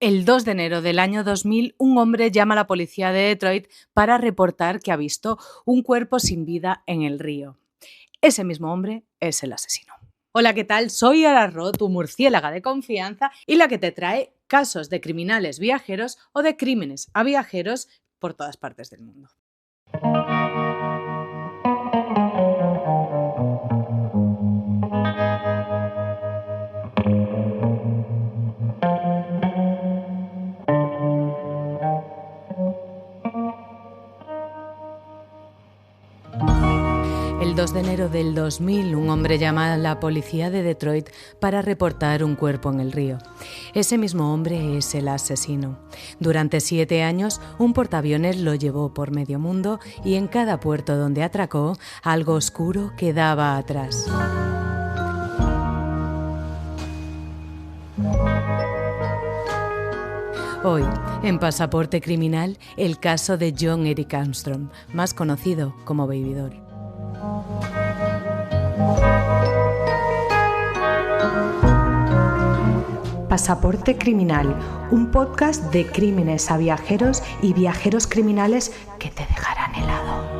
El 2 de enero del año 2000, un hombre llama a la policía de Detroit para reportar que ha visto un cuerpo sin vida en el río. Ese mismo hombre es el asesino. Hola, ¿qué tal? Soy Ararro, tu murciélaga de confianza y la que te trae casos de criminales viajeros o de crímenes a viajeros por todas partes del mundo. El 2 de enero del 2000, un hombre llama a la policía de Detroit para reportar un cuerpo en el río. Ese mismo hombre es el asesino. Durante 7 años, un portaaviones lo llevó por medio mundo y en cada puerto donde atracó, algo oscuro quedaba atrás. Hoy, en Pasaporte Criminal, el caso de John Eric Armstrong, más conocido como Baby Doll. Pasaporte Criminal, un podcast de crímenes a viajeros y viajeros criminales que te dejarán helado.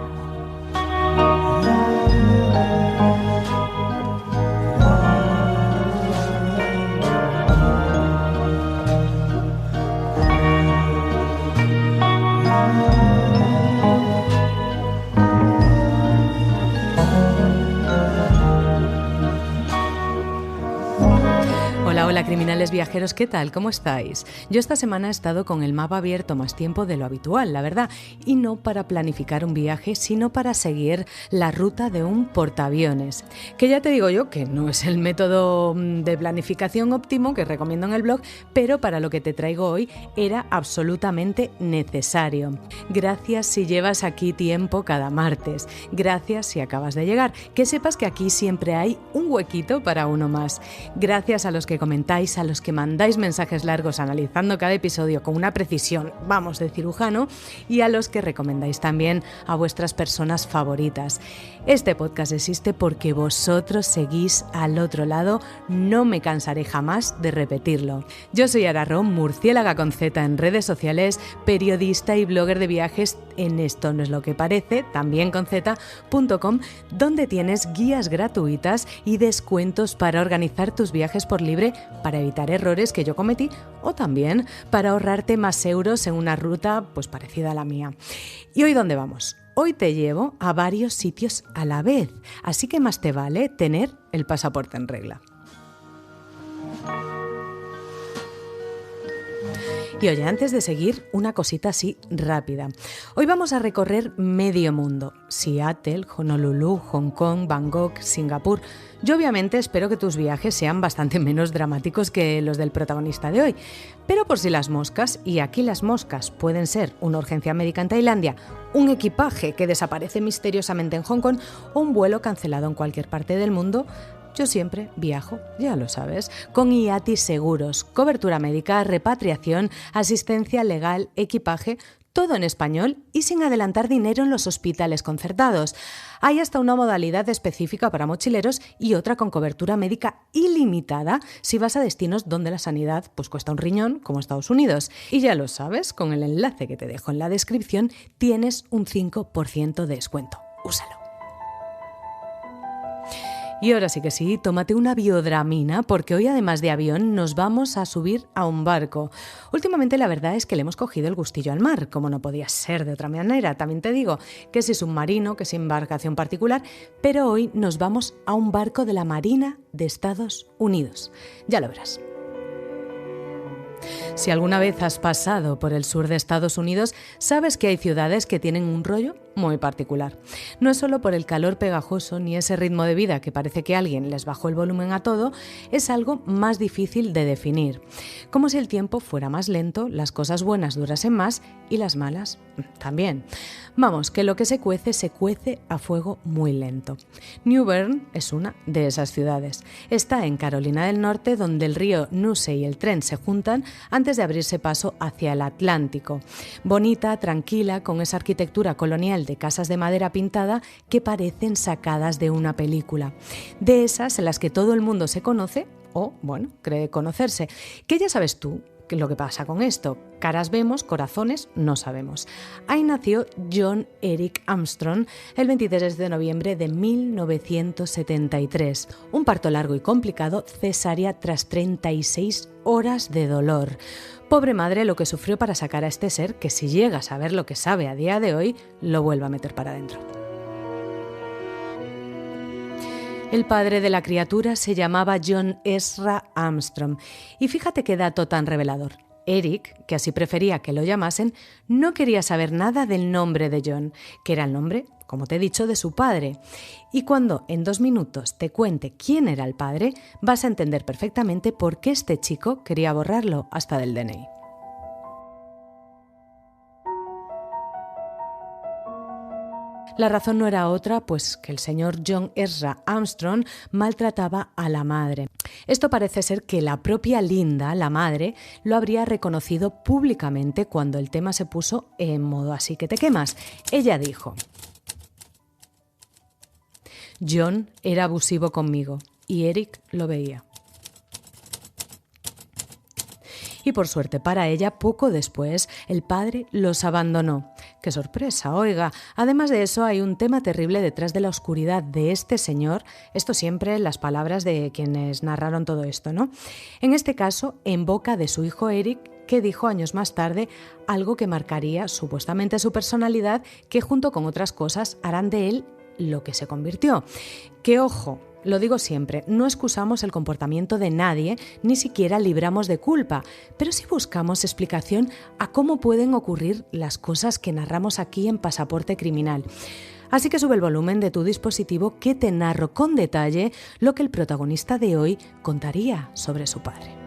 Hola criminales viajeros, ¿qué tal? ¿Cómo estáis? Yo esta semana he estado con el mapa abierto más tiempo de lo habitual, la verdad, y no para planificar un viaje, sino para seguir la ruta de un portaaviones, que ya te digo yo que no es el método de planificación óptimo que recomiendo en el blog, pero para lo que te traigo hoy era absolutamente necesario. Gracias si llevas aquí tiempo cada martes, gracias si acabas de llegar, que sepas que aquí siempre hay un huequito para uno más. Gracias a los que comentáis, a los que mandáis mensajes largos analizando cada episodio con una precisión, vamos, de cirujano, y a los que recomendáis también a vuestras personas favoritas. Este podcast existe porque vosotros seguís al otro lado, no me cansaré jamás de repetirlo. Yo soy Ararro, murciélaga con Z en redes sociales, periodista y blogger de viajes en Esto No Es Lo Que Parece, también con Z.com, donde tienes guías gratuitas y descuentos para organizar tus viajes por libre, para evitar errores que yo cometí o también para ahorrarte más euros en una ruta pues parecida a la mía. ¿Y hoy dónde vamos? Hoy te llevo a varios sitios a la vez, así que más te vale tener el pasaporte en regla. Y oye, antes de seguir, una cosita así rápida. Hoy vamos a recorrer medio mundo. Seattle, Honolulu, Hong Kong, Bangkok, Singapur. Yo obviamente espero que tus viajes sean bastante menos dramáticos que los del protagonista de hoy. Pero por si las moscas, y aquí las moscas pueden ser una urgencia médica en Tailandia, un equipaje que desaparece misteriosamente en Hong Kong o un vuelo cancelado en cualquier parte del mundo, yo siempre viajo, ya lo sabes, con IATI Seguros, cobertura médica, repatriación, asistencia legal, equipaje, todo en español y sin adelantar dinero en los hospitales concertados. Hay hasta una modalidad específica para mochileros y otra con cobertura médica ilimitada si vas a destinos donde la sanidad pues cuesta un riñón, como Estados Unidos. Y ya lo sabes, con el enlace que te dejo en la descripción tienes un 5% de descuento. Úsalo. Y ahora sí que sí, tómate una biodramina porque hoy además de avión nos vamos a subir a un barco. Últimamente la verdad es que le hemos cogido el gustillo al mar, como no podía ser de otra manera. También te digo que si submarino, que si embarcación particular, pero hoy nos vamos a un barco de la Marina de Estados Unidos. Ya lo verás. Si alguna vez has pasado por el sur de Estados Unidos, sabes que hay ciudades que tienen un rollo muy particular. No es solo por el calor pegajoso ni ese ritmo de vida que parece que alguien les bajó el volumen a todo, es algo más difícil de definir. Como si el tiempo fuera más lento, las cosas buenas durasen más y las malas también. Vamos, que lo que se cuece a fuego muy lento. New Bern es una de esas ciudades. Está en Carolina del Norte, donde el río Nuse y el Trent se juntan antes de abrirse paso hacia el Atlántico. Bonita, tranquila, con esa arquitectura colonial de casas de madera pintada que parecen sacadas de una película. De esas en las que todo el mundo se conoce o, bueno, cree conocerse. Que ya sabes tú lo que pasa con esto. Caras vemos, corazones no sabemos. Ahí nació John Eric Armstrong el 23 de noviembre de 1973. Un parto largo y complicado, cesárea tras 36 horas de dolor. Pobre madre lo que sufrió para sacar a este ser que, si llega a saber lo que sabe a día de hoy, lo vuelve a meter para adentro. El padre de la criatura se llamaba John Ezra Armstrong. Y fíjate qué dato tan revelador. Eric, que así prefería que lo llamasen, no quería saber nada del nombre de John, que era el nombre, como te he dicho, de su padre. Y cuando en 2 minutos te cuente quién era el padre, vas a entender perfectamente por qué este chico quería borrarlo hasta del DNI. La razón no era otra, pues que el señor John Ezra Armstrong maltrataba a la madre. Esto parece ser que la propia Linda, la madre, lo habría reconocido públicamente cuando el tema se puso en modo así que te quemas. Ella dijo: John era abusivo conmigo y Eric lo veía. Y por suerte para ella, poco después, el padre los abandonó. ¡Qué sorpresa! Oiga, además de eso hay un tema terrible detrás de la oscuridad de este señor. Esto siempre en las palabras de quienes narraron todo esto, ¿no? En este caso, en boca de su hijo Eric, que dijo años más tarde algo que marcaría supuestamente su personalidad, que junto con otras cosas harán de él lo que se convirtió. Que ojo, lo digo siempre, no excusamos el comportamiento de nadie, ni siquiera libramos de culpa, pero sí buscamos explicación a cómo pueden ocurrir las cosas que narramos aquí en Pasaporte Criminal. Así que sube el volumen de tu dispositivo, que te narro con detalle lo que el protagonista de hoy contaría sobre su padre.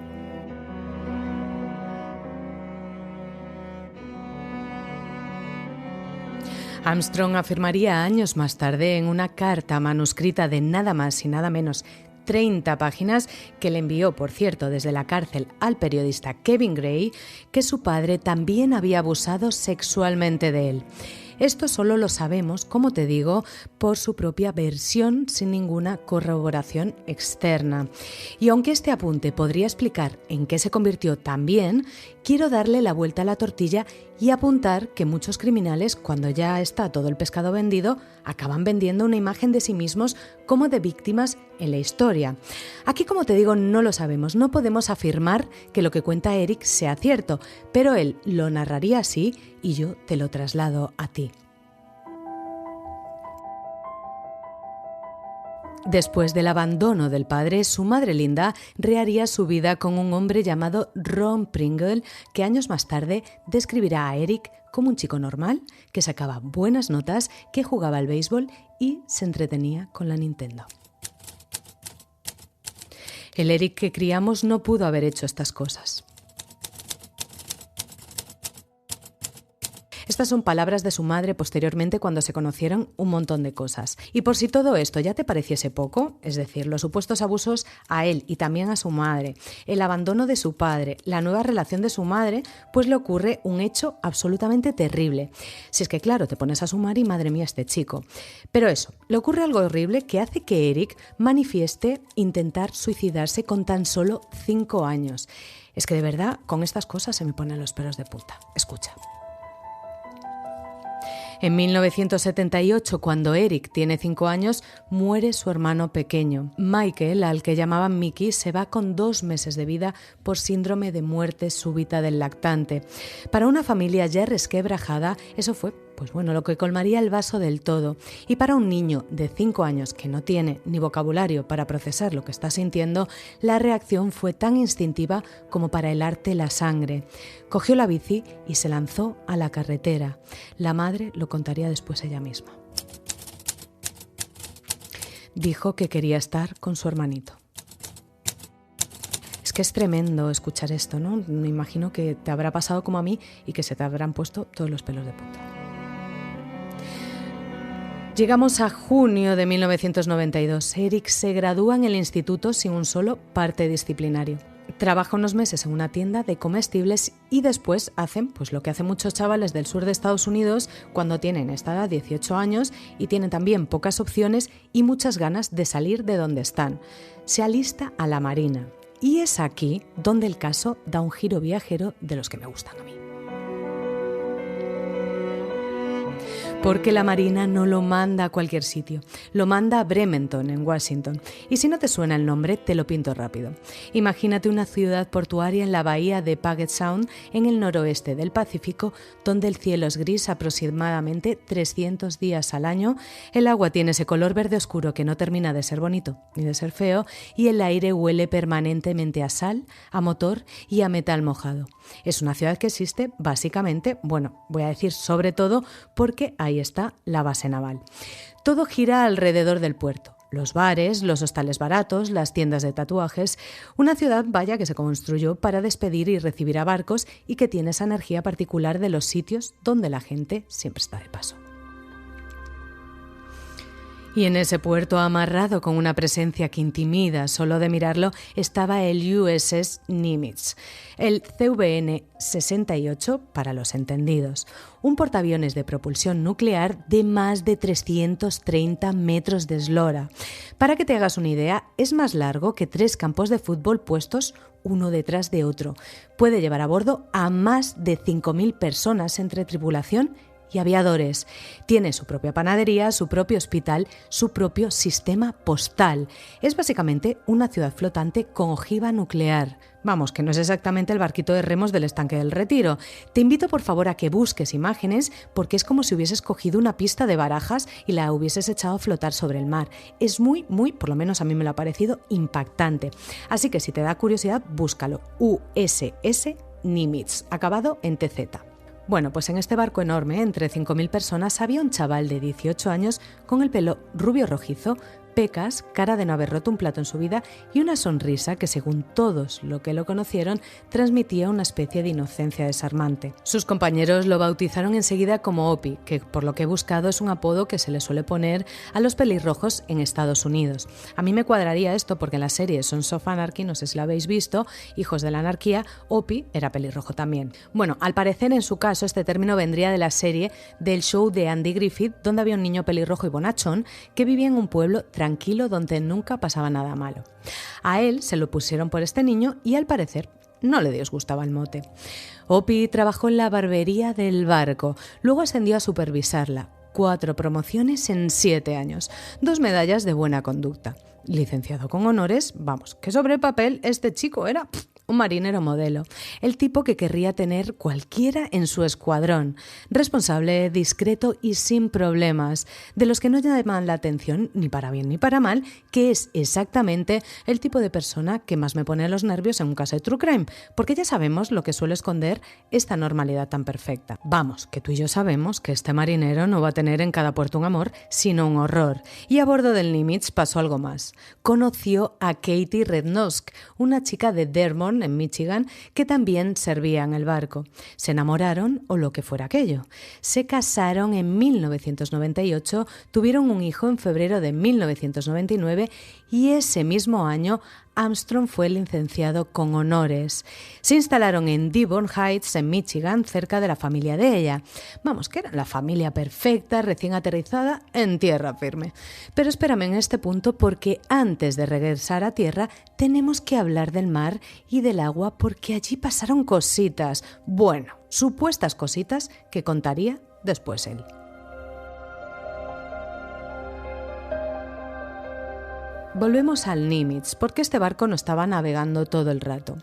Armstrong afirmaría años más tarde en una carta manuscrita de nada más y nada menos 30 páginas que le envió, por cierto, desde la cárcel al periodista Kevin Gray, que su padre también había abusado sexualmente de él. Esto solo lo sabemos, como te digo, por su propia versión, sin ninguna corroboración externa. Y aunque este apunte podría explicar en qué se convirtió también, quiero darle la vuelta a la tortilla y apuntar que muchos criminales, cuando ya está todo el pescado vendido, acaban vendiendo una imagen de sí mismos como de víctimas en la historia. Aquí, como te digo, no lo sabemos, no podemos afirmar que lo que cuenta Eric sea cierto, pero él lo narraría así y yo te lo traslado a ti. Después del abandono del padre, su madre Linda reharía su vida con un hombre llamado Ron Pringle, que años más tarde describirá a Eric como un chico normal, que sacaba buenas notas, que jugaba al béisbol y se entretenía con la Nintendo. El Eric que criamos no pudo haber hecho estas cosas. Estas son palabras de su madre posteriormente, cuando se conocieron un montón de cosas. Y por si todo esto ya te pareciese poco, es decir, los supuestos abusos a él y también a su madre, el abandono de su padre, la nueva relación de su madre, pues le ocurre un hecho absolutamente terrible. Si es que claro, te pones a sumar y madre mía este chico. Pero eso, le ocurre algo horrible que hace que Eric manifieste intentar suicidarse con tan solo 5 años. Es que de verdad, con estas cosas se me ponen los pelos de punta. Escucha. En 1978, cuando Eric tiene 5 años, muere su hermano pequeño. Michael, al que llamaban Mickey, se va con 2 meses de vida por síndrome de muerte súbita del lactante. Para una familia ya resquebrajada, eso fue lo que colmaría el vaso del todo. Y para un niño de 5 años que no tiene ni vocabulario para procesar lo que está sintiendo, la reacción fue tan instintiva como para helarte la sangre. Cogió la bici y se lanzó a la carretera. La madre lo contaría después ella misma. Dijo que quería estar con su hermanito. Es que es tremendo escuchar esto, ¿no? Me imagino que te habrá pasado como a mí y que se te habrán puesto todos los pelos de punta. Llegamos a junio de 1992. Eric se gradúa en el instituto sin un solo parte disciplinario. Trabaja unos meses en una tienda de comestibles y después hacen lo que hacen muchos chavales del sur de Estados Unidos cuando tienen esta edad, 18 años, y tienen también pocas opciones y muchas ganas de salir de donde están. Se alista a la Marina. Y es aquí donde el caso da un giro viajero de los que me gustan a mí. Porque la Marina no lo manda a cualquier sitio, lo manda a Bremerton, en Washington. Y si no te suena el nombre, te lo pinto rápido. Imagínate una ciudad portuaria en la bahía de Puget Sound, en el noroeste del Pacífico, donde el cielo es gris aproximadamente 300 días al año, el agua tiene ese color verde oscuro que no termina de ser bonito ni de ser feo, y el aire huele permanentemente a sal, a motor y a metal mojado. Es una ciudad que existe básicamente, voy a decir sobre todo, porque ahí está la base naval. Todo gira alrededor del puerto. Los bares, los hostales baratos, las tiendas de tatuajes. Una ciudad, que se construyó para despedir y recibir a barcos y que tiene esa energía particular de los sitios donde la gente siempre está de paso. Y en ese puerto amarrado con una presencia que intimida solo de mirarlo estaba el USS Nimitz, el CVN-68 para los entendidos, un portaaviones de propulsión nuclear de más de 330 metros de eslora. Para que te hagas una idea, es más largo que 3 campos de fútbol puestos uno detrás de otro. Puede llevar a bordo a más de 5.000 personas entre tripulación y aviadores. Tiene su propia panadería, su propio hospital, su propio sistema postal. Es básicamente una ciudad flotante con ojiva nuclear. Que no es exactamente el barquito de remos del estanque del Retiro. Te invito por favor a que busques imágenes porque es como si hubieses cogido una pista de barajas y la hubieses echado a flotar sobre el mar. Es muy, por lo menos a mí me lo ha parecido, impactante. Así que si te da curiosidad, búscalo. USS Nimitz, acabado en TZ. Pues en este barco enorme, entre 5.000 personas, había un chaval de 18 años con el pelo rubio rojizo, pecas, cara de no haber roto un plato en su vida y una sonrisa que, según todos lo que lo conocieron, transmitía una especie de inocencia desarmante. Sus compañeros lo bautizaron enseguida como Opie, que por lo que he buscado es un apodo que se le suele poner a los pelirrojos en Estados Unidos. A mí me cuadraría esto porque en la serie Sons of Anarchy, no sé si lo habéis visto, Hijos de la Anarquía, Opie era pelirrojo también. Al parecer en su caso este término vendría de la serie del show de Andy Griffith, donde había un niño pelirrojo y bonachón que vivía en un pueblo tranquilo donde nunca pasaba nada malo. A él se lo pusieron por este niño y al parecer no le disgustaba el mote. Opie trabajó en la barbería del barco, luego ascendió a supervisarla. 4 promociones en 7 años, 2 medallas de buena conducta. Licenciado con honores, que sobre el papel este chico era un marinero modelo, el tipo que querría tener cualquiera en su escuadrón, responsable, discreto y sin problemas, de los que no llaman la atención ni para bien ni para mal, que es exactamente el tipo de persona que más me pone los nervios en un caso de true crime, porque ya sabemos lo que suele esconder esta normalidad tan perfecta. Que tú y yo sabemos que este marinero no va a tener en cada puerto un amor, sino un horror. Y a bordo del Nimitz pasó algo más. Conoció a Katie Rednosk, una chica de Dearborn, en Michigan, que también servía en el barco. Se enamoraron o lo que fuera aquello. Se casaron en 1998, tuvieron un hijo en febrero de 1999 y ese mismo año Armstrong fue licenciado con honores. Se instalaron en Dearborn Heights, en Michigan, cerca de la familia de ella. Que era la familia perfecta, recién aterrizada en tierra firme. Pero espérame en este punto porque antes de regresar a tierra tenemos que hablar del mar y del agua porque allí pasaron cositas. Supuestas cositas que contaría después él. Volvemos al Nimitz, porque este barco no estaba navegando todo el rato.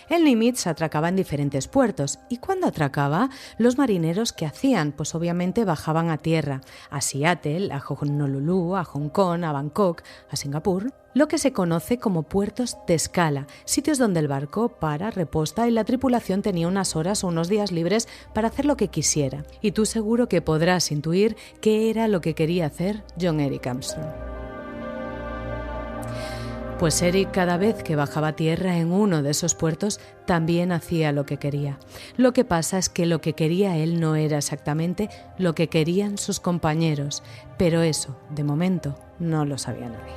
El Nimitz atracaba en diferentes puertos y cuando atracaba, los marineros ¿qué hacían? Pues obviamente bajaban a tierra, a Seattle, a Honolulu, a Hong Kong, a Bangkok, a Singapur, lo que se conoce como puertos de escala, sitios donde el barco para, reposta y la tripulación tenía unas horas o unos días libres para hacer lo que quisiera. Y tú seguro que podrás intuir qué era lo que quería hacer John Eric Armstrong. Pues Eric, cada vez que bajaba a tierra en uno de esos puertos, también hacía lo que quería. Lo que pasa es que lo que quería él no era exactamente lo que querían sus compañeros, pero eso, de momento, no lo sabía nadie.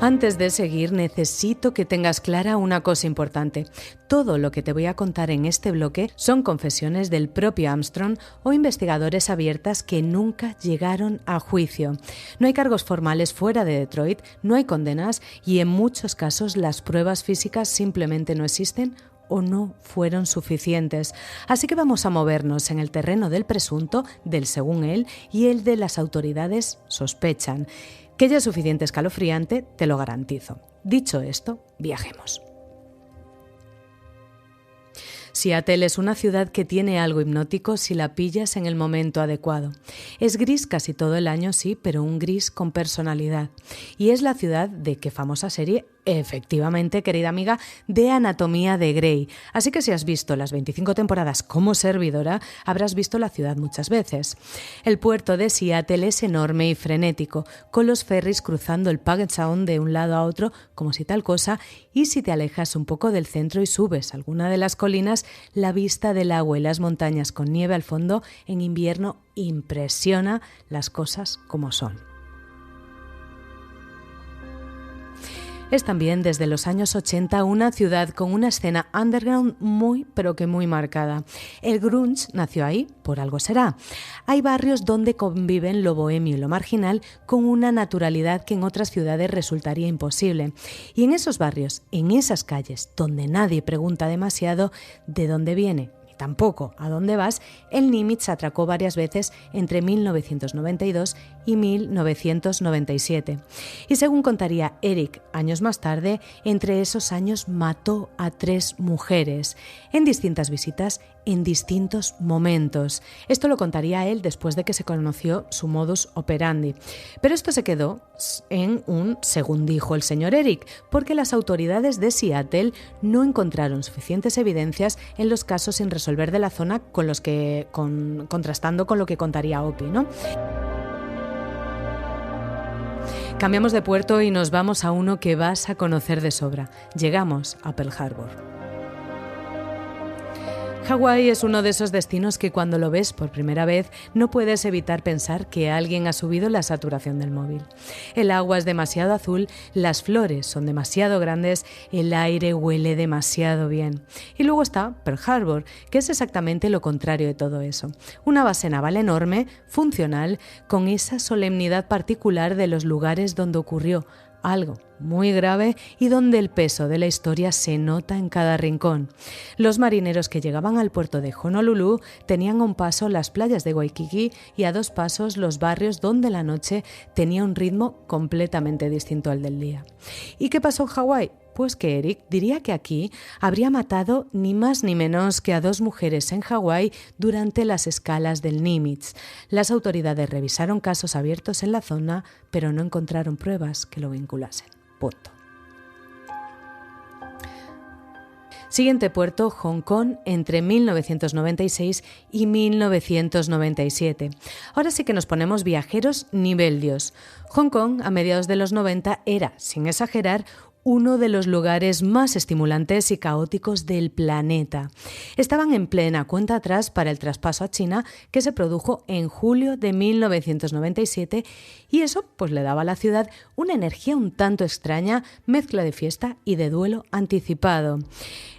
Antes de seguir, necesito que tengas clara una cosa importante. Todo lo que te voy a contar en este bloque son confesiones del propio Armstrong o investigadores abiertas que nunca llegaron a juicio. No hay cargos formales fuera de Detroit, no hay condenas y en muchos casos las pruebas físicas simplemente no existen o no fueron suficientes. Así que vamos a movernos en el terreno del presunto, del según él y el de las autoridades sospechan. Que ya es suficiente escalofriante, te lo garantizo. Dicho esto, viajemos. Seattle es una ciudad que tiene algo hipnótico si la pillas en el momento adecuado. Es gris casi todo el año, sí, pero un gris con personalidad. Y es la ciudad de qué famosa serie, efectivamente, querida amiga, de Anatomía de Grey. Así que si has visto las 25 temporadas como servidora, habrás visto la ciudad muchas veces. El puerto de Seattle es enorme y frenético, con los ferries cruzando el Puget Sound de un lado a otro como si tal cosa, y si te alejas un poco del centro y subes alguna de las colinas, la vista del agua y las montañas con nieve al fondo en invierno impresiona las cosas como son. Es también desde los años 80 una ciudad con una escena underground muy, pero que muy marcada. El grunge nació ahí, por algo será. Hay barrios donde conviven lo bohemio y lo marginal con una naturalidad que en otras ciudades resultaría imposible. Y en esos barrios, en esas calles, donde nadie pregunta demasiado de dónde viene, tampoco a dónde vas, el Nimitz atracó varias veces entre 1992 y 1997. Y según contaría Eric años más tarde, entre esos años mató a 3 mujeres en distintas visitas en distintos momentos. Esto lo contaría él después de que se conoció su modus operandi. Pero esto se quedó en un según dijo el señor Eric, porque las autoridades de Seattle no encontraron suficientes evidencias en los casos sin resolver de la zona contrastando con lo que contaría Opie, ¿no? Cambiamos de puerto y nos vamos a uno que vas a conocer de sobra. Llegamos a Pearl Harbor. Hawái es uno de esos destinos que cuando lo ves por primera vez no puedes evitar pensar que alguien ha subido la saturación del móvil. El agua es demasiado azul, las flores son demasiado grandes, el aire huele demasiado bien. Y luego está Pearl Harbor, que es exactamente lo contrario de todo eso. Una base naval enorme, funcional, con esa solemnidad particular de los lugares donde ocurrió algo muy grave y donde el peso de la historia se nota en cada rincón. Los marineros que llegaban al puerto de Honolulu tenían a un paso las playas de Waikiki y a 2 pasos los barrios donde la noche tenía un ritmo completamente distinto al del día. ¿Y qué pasó en Hawái? Pues que Eric diría que aquí habría matado ni más ni menos que a 2 mujeres en Hawái durante las escalas del Nimitz. Las autoridades revisaron casos abiertos en la zona, pero no encontraron pruebas que lo vinculasen. Punto. Siguiente puerto, Hong Kong, entre 1996 y 1997. Ahora sí que nos ponemos viajeros nivel Dios. Hong Kong, a mediados de los 90, era, sin exagerar, uno de los lugares más estimulantes y caóticos del planeta. Estaban en plena cuenta atrás para el traspaso a China que se produjo en julio de 1997 y eso pues le daba a la ciudad una energía un tanto extraña, mezcla de fiesta y de duelo anticipado.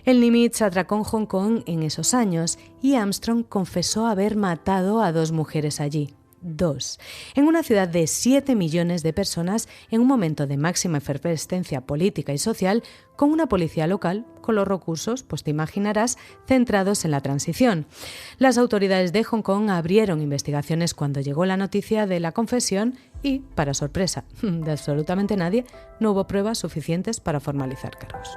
El Nimitz atracó en Hong Kong en esos años y Armstrong confesó haber matado a 2 mujeres allí. 2. En una ciudad de 7 millones de personas, en un momento de máxima efervescencia política y social, con una policía local, con los recursos, pues te imaginarás, centrados en la transición. Las autoridades de Hong Kong abrieron investigaciones cuando llegó la noticia de la confesión y, para sorpresa de absolutamente nadie, no hubo pruebas suficientes para formalizar cargos.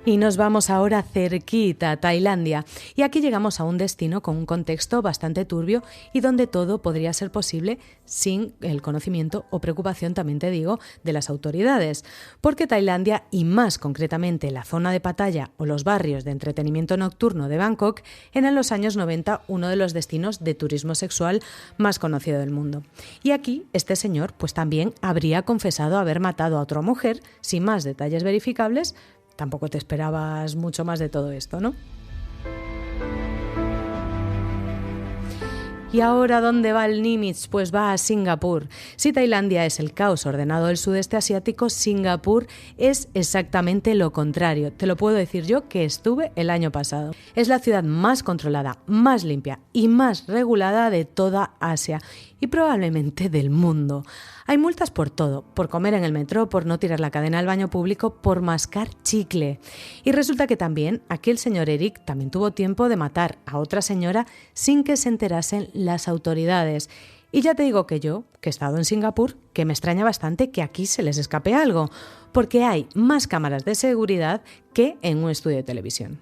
Y nos vamos ahora cerquita a Tailandia. Y aquí llegamos a un destino con un contexto bastante turbio y donde todo podría ser posible sin el conocimiento o preocupación, también te digo, de las autoridades. Porque Tailandia, y más concretamente la zona de Pattaya o los barrios de entretenimiento nocturno de Bangkok, eran en los años 90 uno de los destinos de turismo sexual más conocido del mundo. Y aquí este señor pues también habría confesado haber matado a otra mujer, sin más detalles verificables. Tampoco te esperabas mucho más de todo esto, ¿no? ¿Y ahora dónde va el Nimitz? Pues va a Singapur. Si Tailandia es el caos ordenado del sudeste asiático, Singapur es exactamente lo contrario. Te lo puedo decir yo, que estuve el año pasado. Es la ciudad más controlada, más limpia y más regulada de toda Asia y probablemente del mundo. Hay multas por todo, por comer en el metro, por no tirar la cadena al baño público, por mascar chicle. Y resulta que también aquí el señor Eric también tuvo tiempo de matar a otra señora sin que se enterasen las autoridades. Y ya te digo que yo, que he estado en Singapur, que me extraña bastante que aquí se les escape algo, porque hay más cámaras de seguridad que en un estudio de televisión.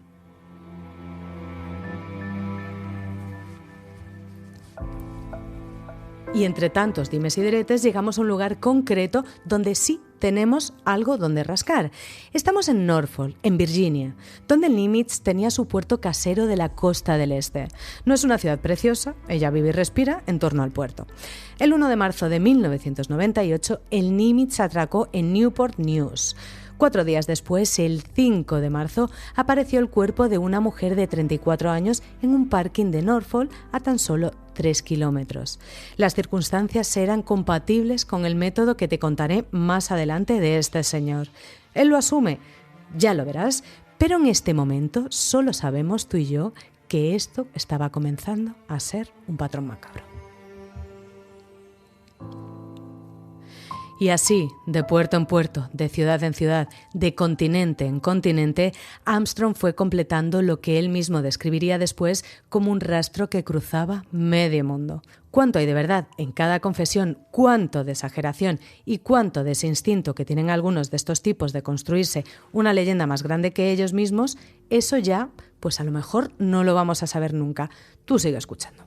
Y entre tantos dimes y diretes llegamos a un lugar concreto donde sí tenemos algo donde rascar. Estamos en Norfolk, en Virginia, donde el Nimitz tenía su puerto casero de la costa del este. No es una ciudad preciosa, ella vive y respira en torno al puerto. El 1 de marzo de 1998, el Nimitz atracó en Newport News. 4 días después, el 5 de marzo, apareció el cuerpo de una mujer de 34 años en un parking de Norfolk a tan solo 3 kilómetros. Las circunstancias eran compatibles con el método que te contaré más adelante de este señor. Él lo asume, ya lo verás, pero en este momento solo sabemos tú y yo que esto estaba comenzando a ser un patrón macabro. Y así, de puerto en puerto, de ciudad en ciudad, de continente en continente, Armstrong fue completando lo que él mismo describiría después como un rastro que cruzaba medio mundo. Cuánto hay de verdad en cada confesión, cuánto de exageración y cuánto de ese instinto que tienen algunos de estos tipos de construirse una leyenda más grande que ellos mismos, eso ya, pues a lo mejor no lo vamos a saber nunca. Tú sigue escuchando.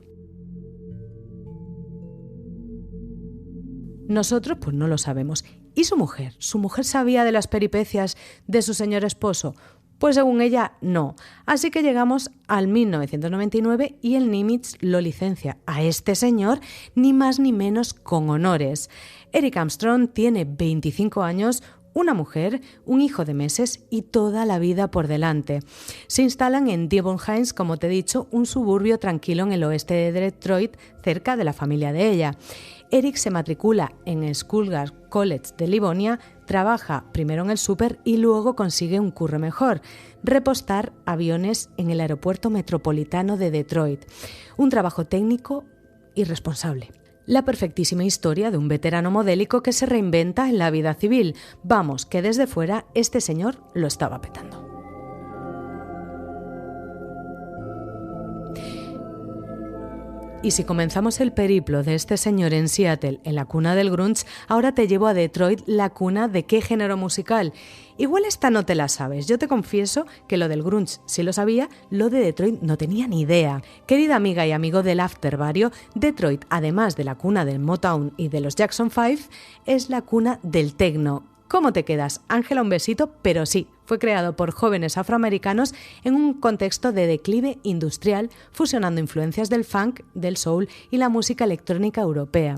Nosotros pues no lo sabemos. ¿Y su mujer? ¿Su mujer sabía de las peripecias de su señor esposo? Pues según ella, no. Así que llegamos al 1999 y el Nimitz lo licencia a este señor, ni más ni menos con honores. Eric Armstrong tiene 25 años, una mujer, un hijo de meses y toda la vida por delante. Se instalan en Devon Hines, como te he dicho, un suburbio tranquilo en el oeste de Detroit, cerca de la familia de ella. Eric se matricula en Schoolgard College de Livonia, trabaja primero en el súper y luego consigue un curro mejor: repostar aviones en el aeropuerto metropolitano de Detroit. Un trabajo técnico y responsable. La perfectísima historia de un veterano modélico que se reinventa en la vida civil. Vamos, que desde fuera este señor lo estaba petando. Y si comenzamos el periplo de este señor en Seattle, en la cuna del grunge, ahora te llevo a Detroit, la cuna de ¿qué género musical? Igual esta no te la sabes. Yo te confieso que lo del grunge sí lo sabía, lo de Detroit no tenía ni idea. Querida amiga y amigo del Afterbarrio, Detroit, además de la cuna del Motown y de los Jackson 5, es la cuna del techno. ¿Cómo te quedas? Ángela, un besito, pero sí, fue creado por jóvenes afroamericanos en un contexto de declive industrial, fusionando influencias del funk, del soul y la música electrónica europea.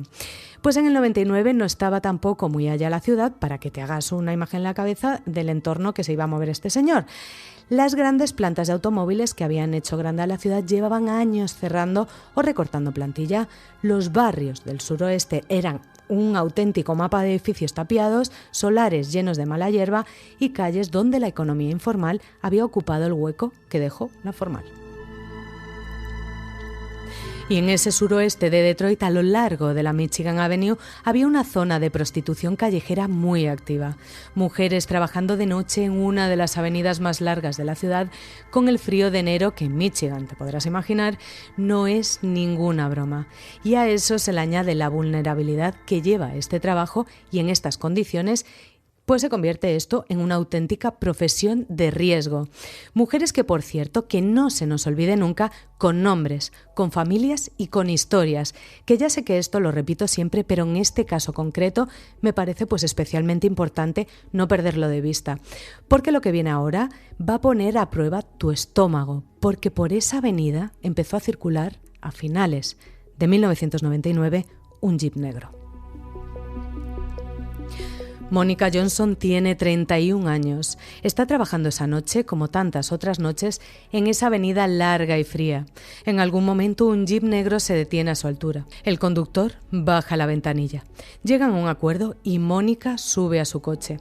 Pues en el 99 no estaba tampoco muy allá la ciudad, para que te hagas una imagen en la cabeza del entorno que se iba a mover este señor. Las grandes plantas de automóviles que habían hecho grande a la ciudad llevaban años cerrando o recortando plantilla. Los barrios del suroeste eran un auténtico mapa de edificios tapiados, solares llenos de mala hierba y calles donde la economía informal había ocupado el hueco que dejó la formal. Y en ese suroeste de Detroit, a lo largo de la Michigan Avenue, había una zona de prostitución callejera muy activa. Mujeres trabajando de noche en una de las avenidas más largas de la ciudad, con el frío de enero que en Michigan, te podrás imaginar, no es ninguna broma. Y a eso se le añade la vulnerabilidad que lleva este trabajo y en estas condiciones, pues se convierte esto en una auténtica profesión de riesgo. Mujeres que, por cierto, que no se nos olvide nunca, con nombres, con familias y con historias, que ya sé que esto lo repito siempre, pero en este caso concreto me parece pues especialmente importante no perderlo de vista, porque lo que viene ahora va a poner a prueba tu estómago, porque por esa avenida empezó a circular a finales de 1999 un jeep negro. Mónica Johnson tiene 31 años. Está trabajando esa noche, como tantas otras noches, en esa avenida larga y fría. En algún momento un jeep negro se detiene a su altura. El conductor baja la ventanilla. Llegan a un acuerdo y Mónica sube a su coche.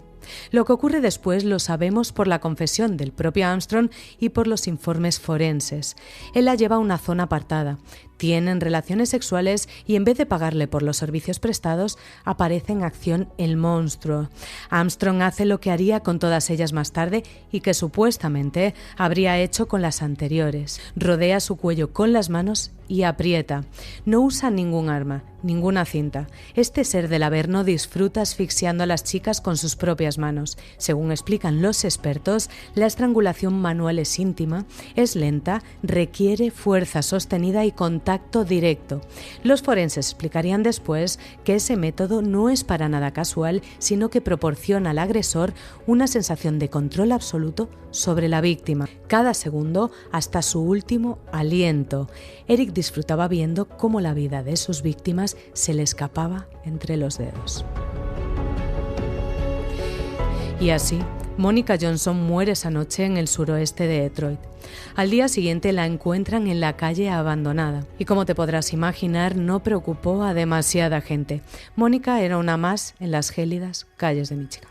Lo que ocurre después lo sabemos por la confesión del propio Armstrong y por los informes forenses. Él la lleva a una zona apartada. Tienen relaciones sexuales y en vez de pagarle por los servicios prestados, aparece en acción el monstruo. Armstrong hace lo que haría con todas ellas más tarde y que supuestamente habría hecho con las anteriores. Rodea su cuello con las manos y aprieta. No usa ningún arma, ninguna cinta. Este ser del Averno disfruta asfixiando a las chicas con sus propias manos. Según explican los expertos, la estrangulación manual es íntima, es lenta, requiere fuerza sostenida y contacto directo. Los forenses explicarían después que ese método no es para nada casual, sino que proporciona al agresor una sensación de control absoluto sobre la víctima, cada segundo hasta su último aliento. Eric disfrutaba viendo cómo la vida de sus víctimas se le escapaba entre los dedos. Y así, Mónica Johnson muere esa noche en el suroeste de Detroit. Al día siguiente la encuentran en la calle abandonada. Y como te podrás imaginar, no preocupó a demasiada gente. Mónica era una más en las gélidas calles de Michigan.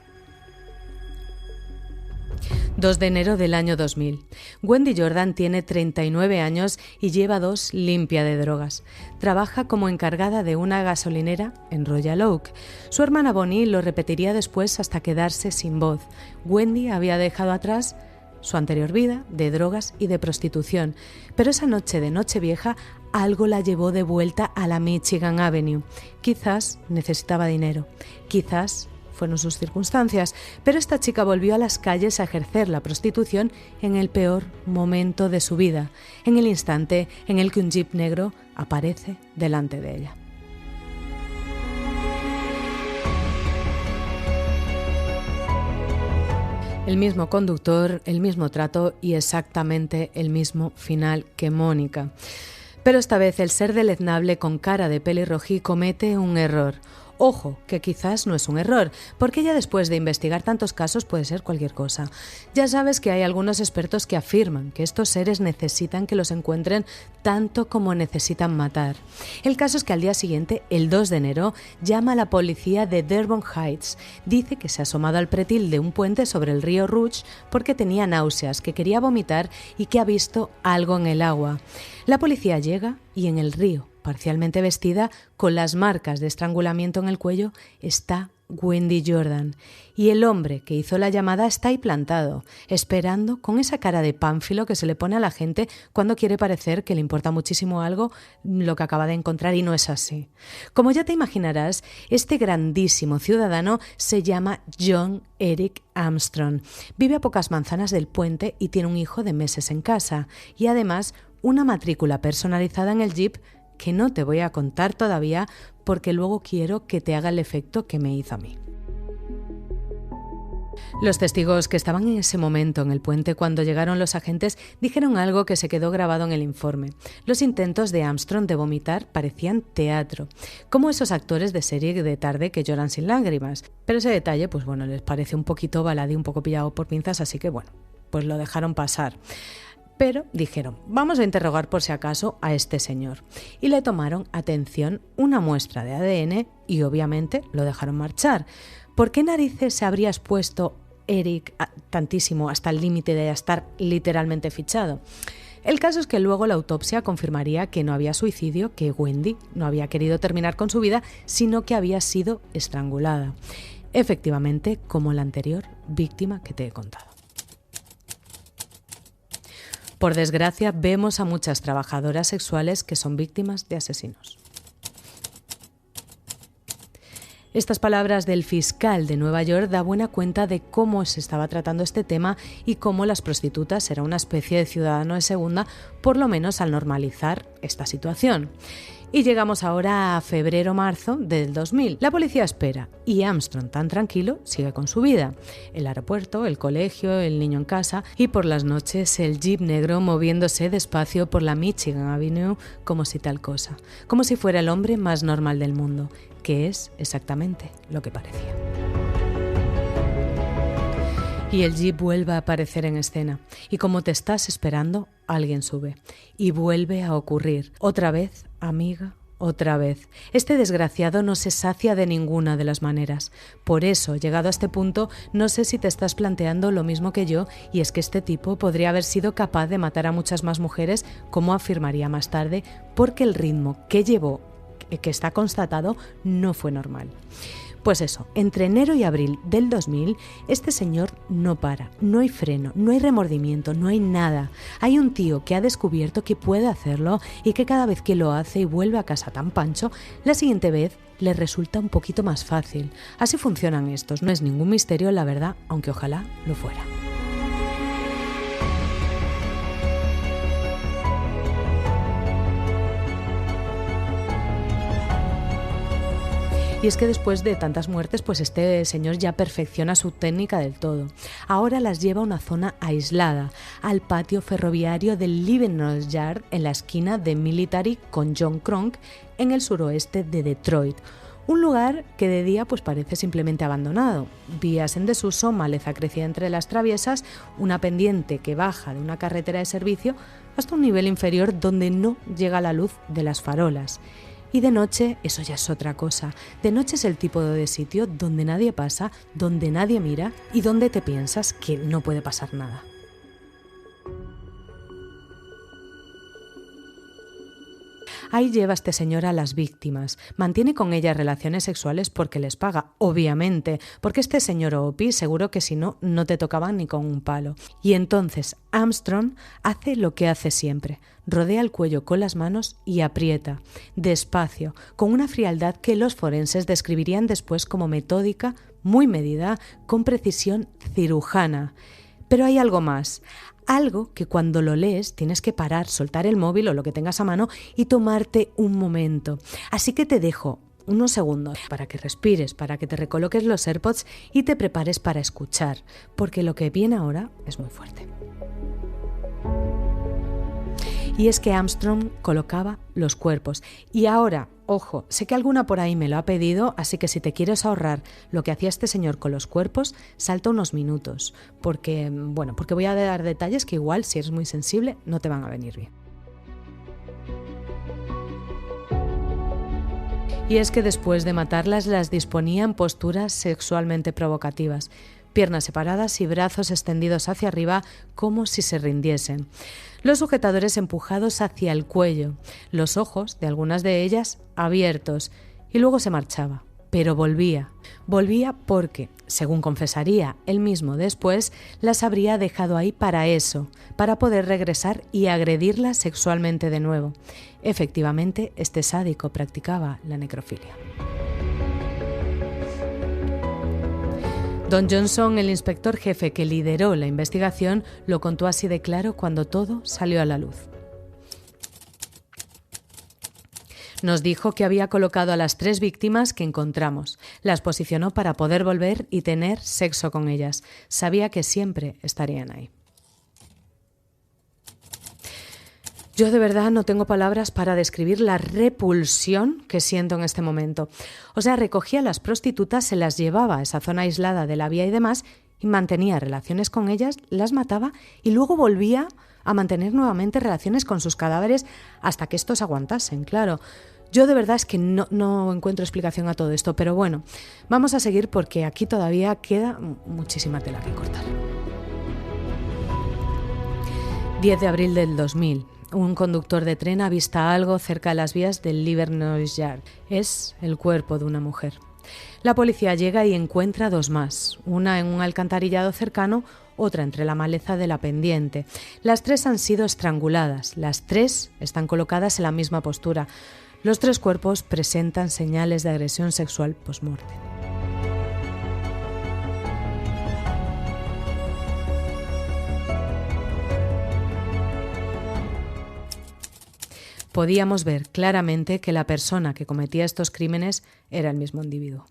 2 de enero del año 2000. Wendy Jordan tiene 39 años y lleva 2 limpia de drogas. Trabaja como encargada de una gasolinera en Royal Oak. Su hermana Bonnie lo repetiría después hasta quedarse sin voz. Wendy había dejado atrás su anterior vida de drogas y de prostitución, pero esa noche de Nochevieja algo la llevó de vuelta a la Michigan Avenue. Quizás necesitaba dinero, quizás fueron sus circunstancias, pero esta chica volvió a las calles a ejercer la prostitución en el peor momento de su vida, en el instante en el que un jeep negro aparece delante de ella. El mismo conductor, el mismo trato y exactamente el mismo final que Mónica. Pero esta vez el ser deleznable con cara de pelirrojí comete un error. Ojo, que quizás no es un error, porque ya después de investigar tantos casos puede ser cualquier cosa. Ya sabes que hay algunos expertos que afirman que estos seres necesitan que los encuentren tanto como necesitan matar. El caso es que al día siguiente, el 2 de enero, llama a la policía de Dearborn Heights. Dice que se ha asomado al pretil de un puente sobre el río Rouge porque tenía náuseas, que quería vomitar y que ha visto algo en el agua. La policía llega y en el río, parcialmente vestida, con las marcas de estrangulamiento en el cuello, está Wendy Jordan. Y el hombre que hizo la llamada está ahí plantado, esperando con esa cara de pánfilo que se le pone a la gente cuando quiere parecer que le importa muchísimo algo lo que acaba de encontrar y no es así. Como ya te imaginarás, este grandísimo ciudadano se llama John Eric Armstrong. Vive a pocas manzanas del puente y tiene un hijo de meses en casa. Y además, una matrícula personalizada en el Jeep que no te voy a contar todavía porque luego quiero que te haga el efecto que me hizo a mí. Los testigos que estaban en ese momento en el puente cuando llegaron los agentes dijeron algo que se quedó grabado en el informe. Los intentos de Armstrong de vomitar parecían teatro, como esos actores de serie de tarde que lloran sin lágrimas. Pero ese detalle, pues bueno, les parece un poquito baladí, un poco pillado por pinzas, así que bueno, pues lo dejaron pasar. Pero dijeron, vamos a interrogar por si acaso a este señor. Y le tomaron, atención, una muestra de ADN y obviamente lo dejaron marchar. ¿Por qué narices se habría expuesto Eric tantísimo hasta el límite de estar literalmente fichado? El caso es que luego la autopsia confirmaría que no había suicidio, que Wendy no había querido terminar con su vida, sino que había sido estrangulada. Efectivamente, como la anterior víctima que te he contado. Por desgracia, vemos a muchas trabajadoras sexuales que son víctimas de asesinos. Estas palabras del fiscal de Nueva York da buena cuenta de cómo se estaba tratando este tema y cómo las prostitutas eran una especie de ciudadano de segunda, por lo menos al normalizar esta situación. Y llegamos ahora a febrero-marzo del 2000. La policía espera y Armstrong, tan tranquilo, sigue con su vida. El aeropuerto, el colegio, el niño en casa y por las noches el jeep negro moviéndose despacio por la Michigan Avenue como si tal cosa. Como si fuera el hombre más normal del mundo, que es exactamente lo que parecía. Y el jeep vuelve a aparecer en escena. Y como te estás esperando, alguien sube. Y vuelve a ocurrir. Otra vez, amiga, otra vez. Este desgraciado no se sacia de ninguna de las maneras. Por eso, llegado a este punto, no sé si te estás planteando lo mismo que yo, y es que este tipo podría haber sido capaz de matar a muchas más mujeres, como afirmaría más tarde, porque el ritmo que llevó, que está constatado, no fue normal. Pues eso, entre enero y abril del 2000, este señor no para, no hay freno, no hay remordimiento, no hay nada. Hay un tío que ha descubierto que puede hacerlo y que cada vez que lo hace y vuelve a casa tan pancho, la siguiente vez le resulta un poquito más fácil. Así funcionan estos, no es ningún misterio, la verdad, aunque ojalá lo fuera. Y es que después de tantas muertes, pues este señor ya perfecciona su técnica del todo. Ahora las lleva a una zona aislada, al patio ferroviario del Leavenworth Yard, en la esquina de Military con John Kronk, en el suroeste de Detroit. Un lugar que de día pues parece simplemente abandonado. Vías en desuso, maleza crecida entre las traviesas, una pendiente que baja de una carretera de servicio hasta un nivel inferior donde no llega la luz de las farolas. Y de noche, eso ya es otra cosa. De noche es el tipo de sitio donde nadie pasa, donde nadie mira y donde te piensas que no puede pasar nada. Ahí lleva este señor a las víctimas. Mantiene con ellas relaciones sexuales porque les paga, obviamente, porque este señor Opie seguro que si no, no te tocaban ni con un palo. Y entonces Armstrong hace lo que hace siempre. Rodea el cuello con las manos y aprieta, despacio, con una frialdad que los forenses describirían después como metódica, muy medida, con precisión cirujana. Pero hay algo más. Algo que cuando lo lees tienes que parar, soltar el móvil o lo que tengas a mano y tomarte un momento. Así que te dejo unos segundos para que respires, para que te recoloques los AirPods y te prepares para escuchar, porque lo que viene ahora es muy fuerte. Y es que Armstrong colocaba los cuerpos. Y ahora, ojo, sé que alguna por ahí me lo ha pedido, así que si te quieres ahorrar lo que hacía este señor con los cuerpos, salta unos minutos, porque voy a dar detalles que igual, si eres muy sensible, no te van a venir bien. Y es que después de matarlas las disponía en posturas sexualmente provocativas, piernas separadas y brazos extendidos hacia arriba como si se rindiesen. Los sujetadores empujados hacia el cuello, los ojos de algunas de ellas abiertos, y luego se marchaba. Pero volvía. Volvía porque, según confesaría él mismo después, las habría dejado ahí para eso, para poder regresar y agredirlas sexualmente de nuevo. Efectivamente, este sádico practicaba la necrofilia. Don Johnson, el inspector jefe que lideró la investigación, lo contó así de claro cuando todo salió a la luz. Nos dijo que había colocado a las 3 víctimas que encontramos. Las posicionó para poder volver y tener sexo con ellas. Sabía que siempre estarían ahí. Yo de verdad no tengo palabras para describir la repulsión que siento en este momento. O sea, recogía a las prostitutas, se las llevaba a esa zona aislada de la vía y demás, y mantenía relaciones con ellas, las mataba y luego volvía a mantener nuevamente relaciones con sus cadáveres hasta que estos aguantasen, claro. Yo de verdad es que no encuentro explicación a todo esto, pero bueno, vamos a seguir porque aquí todavía queda muchísima tela que cortar. 10 de abril del 2000. Un conductor de tren avista algo cerca de las vías del Leavenworth Yard. Es el cuerpo de una mujer. La policía llega y encuentra 2 más, una en un alcantarillado cercano, otra entre la maleza de la pendiente. Las 3 han sido estranguladas, las 3 están colocadas en la misma postura. Los 3 cuerpos presentan señales de agresión sexual post-mortem. Podíamos ver claramente que la persona que cometía estos crímenes era el mismo individuo.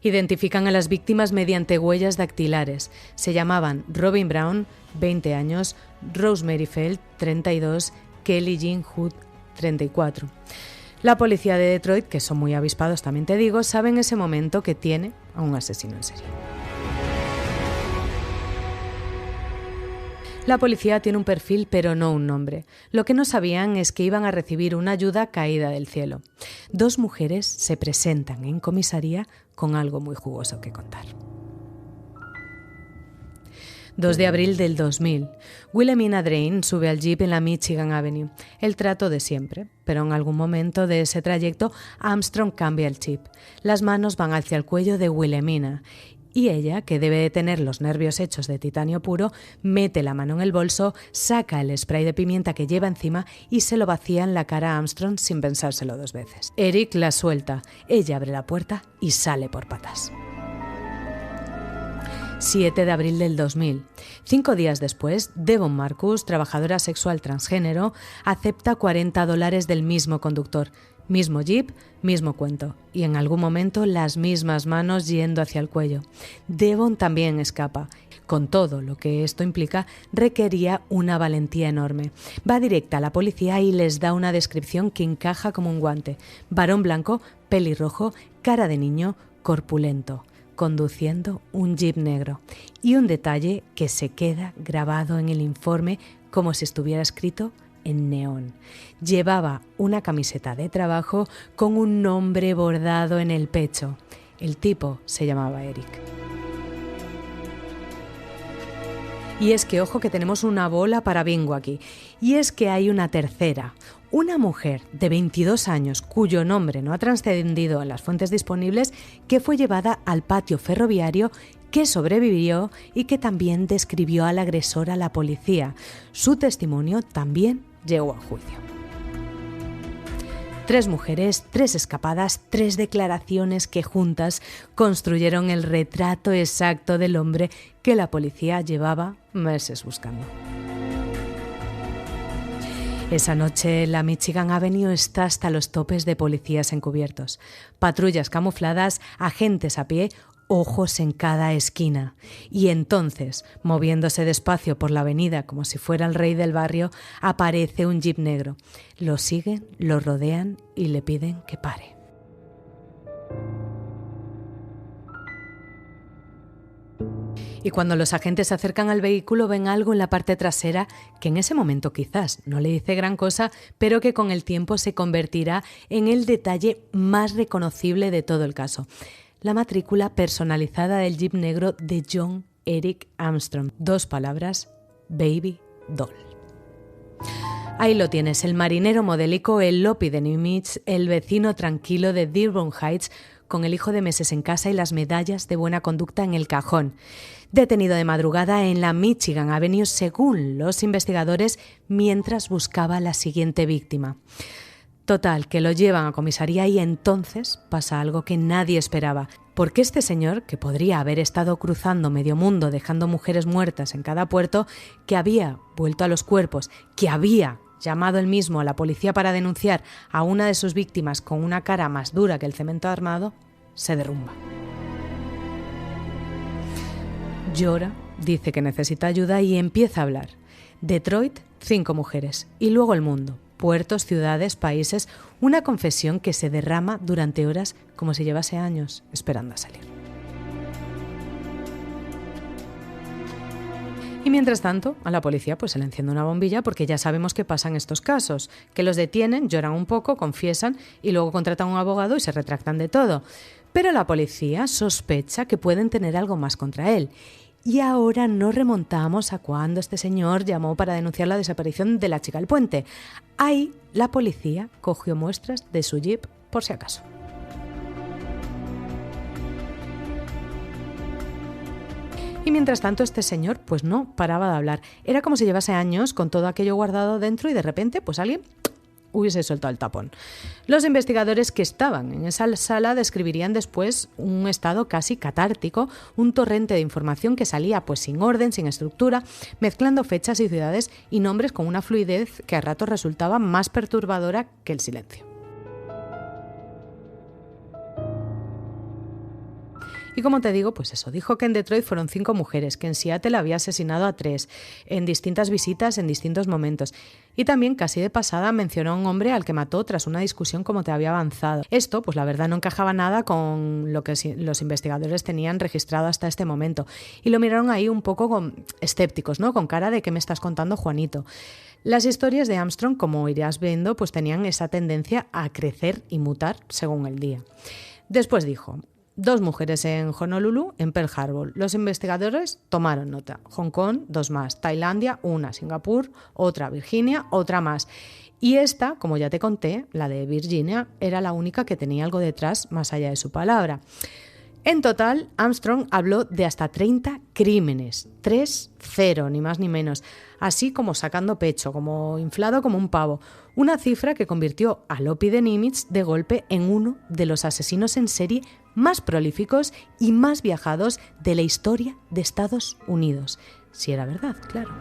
Identifican a las víctimas mediante huellas dactilares. Se llamaban Robin Brown, 20 años, Rosemary Feld, 32, Kelly Jean Hood, 34. La policía de Detroit, que son muy avispados también te digo, sabe en ese momento que tiene a un asesino en serie. La policía tiene un perfil pero no un nombre. Lo que no sabían es que iban a recibir una ayuda caída del cielo. 2 mujeres se presentan en comisaría con algo muy jugoso que contar. 2 de abril del 2000. Wilhelmina Drain sube al jeep en la Michigan Avenue. El trato de siempre, pero en algún momento de ese trayecto Armstrong cambia el chip. Las manos van hacia el cuello de Wilhelmina y ella, que debe de tener los nervios hechos de titanio puro, mete la mano en el bolso, saca el spray de pimienta que lleva encima y se lo vacía en la cara a Armstrong sin pensárselo 2 veces. Eric la suelta, ella abre la puerta y sale por patas. 7 de abril del 2000. 5 días después, Devon Marcus, trabajadora sexual transgénero, acepta $40 del mismo conductor. Mismo jeep, mismo cuento. Y en algún momento las mismas manos yendo hacia el cuello. Devon también escapa. Con todo lo que esto implica, requería una valentía enorme. Va directa a la policía y les da una descripción que encaja como un guante. Varón blanco, pelirrojo, cara de niño, corpulento, conduciendo un jeep negro. Y un detalle que se queda grabado en el informe como si estuviera escrito en neón. Llevaba una camiseta de trabajo con un nombre bordado en el pecho. El tipo se llamaba Eric. Y es que, ojo, que tenemos una bola para bingo aquí. Y es que hay una tercera. Una mujer de 22 años cuyo nombre no ha trascendido en las fuentes disponibles, que fue llevada al patio ferroviario, que sobrevivió y que también describió al agresor a la policía. Su testimonio también llegó a juicio. 3 mujeres, 3 escapadas, 3 declaraciones que juntas construyeron el retrato exacto del hombre que la policía llevaba meses buscando. Esa noche la Michigan Avenue está hasta los topes de policías encubiertos, patrullas camufladas, agentes a pie, ojos en cada esquina. Y entonces, moviéndose despacio por la avenida como si fuera el rey del barrio, aparece un jeep negro. Lo siguen, lo rodean y le piden que pare. Y cuando los agentes se acercan al vehículo ven algo en la parte trasera que en ese momento quizás no le dice gran cosa, pero que con el tiempo se convertirá en el detalle más reconocible de todo el caso. La matrícula personalizada del jeep negro de John Eric Armstrong. 2 palabras: Baby Doll. Ahí lo tienes, el marinero modélico, el Lopi de Nimitz, el vecino tranquilo de Dearborn Heights, con el hijo de meses en casa y las medallas de buena conducta en el cajón. Detenido de madrugada en la Michigan Avenue, según los investigadores, mientras buscaba la siguiente víctima. Total, que lo llevan a comisaría y entonces pasa algo que nadie esperaba. Porque este señor, que podría haber estado cruzando medio mundo dejando mujeres muertas en cada puerto, que había vuelto a los cuerpos, que había llamado él mismo a la policía para denunciar a una de sus víctimas con una cara más dura que el cemento armado, se derrumba. Llora, dice que necesita ayuda y empieza a hablar. Detroit, 5 mujeres. Y luego el mundo. Puertos, ciudades, países. Una confesión que se derrama durante horas como si llevase años esperando a salir. Y mientras tanto, a la policía pues se le enciende una bombilla porque ya sabemos qué pasa en estos casos, que los detienen, lloran un poco, confiesan y luego contratan a un abogado y se retractan de todo. Pero la policía sospecha que pueden tener algo más contra él. Y ahora nos remontamos a cuando este señor llamó para denunciar la desaparición de la chica del puente. Ahí la policía cogió muestras de su jeep por si acaso. Y mientras tanto este señor pues no paraba de hablar. Era como si llevase años con todo aquello guardado dentro y de repente pues alguien hubiese soltado el tapón. Los investigadores que estaban en esa sala describirían después un estado casi catártico, un torrente de información que salía pues sin orden, sin estructura, mezclando fechas y ciudades y nombres con una fluidez que a ratos resultaba más perturbadora que el silencio. Y como te digo, pues eso, dijo que en Detroit fueron 5 mujeres, que en Seattle había asesinado a 3, en distintas visitas, en distintos momentos. Y también, casi de pasada, mencionó a un hombre al que mató tras una discusión como te había avanzado. Esto, pues la verdad, no encajaba nada con lo que los investigadores tenían registrado hasta este momento. Y lo miraron ahí un poco escépticos, ¿no? Con cara de ¿qué me estás contando, Juanito? Las historias de Armstrong, como irás viendo, pues tenían esa tendencia a crecer y mutar según el día. Después dijo: 2 mujeres en Honolulu, en Pearl Harbor. Los investigadores tomaron nota. Hong Kong, 2 más. Tailandia, 1. Singapur, otra. Virginia, otra más. Y esta, como ya te conté, la de Virginia, era la única que tenía algo detrás más allá de su palabra. En total, Armstrong habló de hasta 30 crímenes, 3-0, ni más ni menos, así como sacando pecho, como inflado como un pavo, una cifra que convirtió a Lopi de Nimitz de golpe en uno de los asesinos en serie más prolíficos y más viajados de la historia de Estados Unidos. Si era verdad, claro.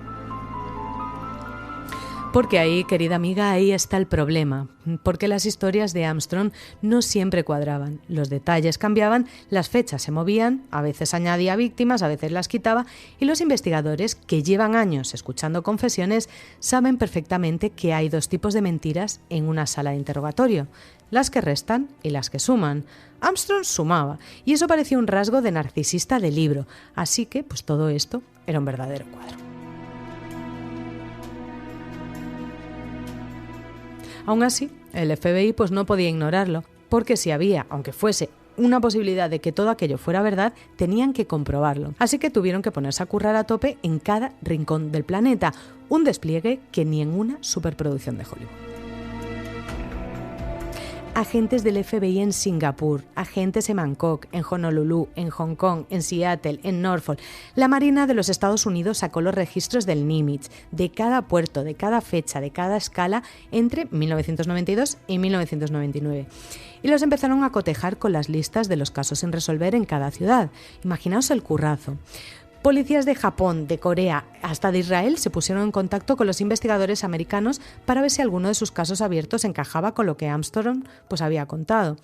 Porque ahí, querida amiga, ahí está el problema. Porque las historias de Armstrong no siempre cuadraban. Los detalles cambiaban, las fechas se movían, a veces añadía víctimas, a veces las quitaba, y los investigadores, que llevan años escuchando confesiones, saben perfectamente que hay 2 tipos de mentiras en una sala de interrogatorio: las que restan y las que suman. Armstrong sumaba, y eso parecía un rasgo de narcisista de libro. Así que, pues todo esto era un verdadero cuadro. Aún así, el FBI pues no podía ignorarlo, porque si había, aunque fuese una posibilidad de que todo aquello fuera verdad, tenían que comprobarlo. Así que tuvieron que ponerse a currar a tope en cada rincón del planeta, un despliegue que ni en una superproducción de Hollywood. Agentes del FBI en Singapur, agentes en Bangkok, en Honolulu, en Hong Kong, en Seattle, en Norfolk. La Marina de los Estados Unidos sacó los registros del Nimitz, de cada puerto, de cada fecha, de cada escala entre 1992 y 1999. Y los empezaron a cotejar con las listas de los casos sin resolver en cada ciudad. Imaginaos el currazo. Policías de Japón, de Corea, hasta de Israel se pusieron en contacto con los investigadores americanos para ver si alguno de sus casos abiertos encajaba con lo que Armstrong pues había contado.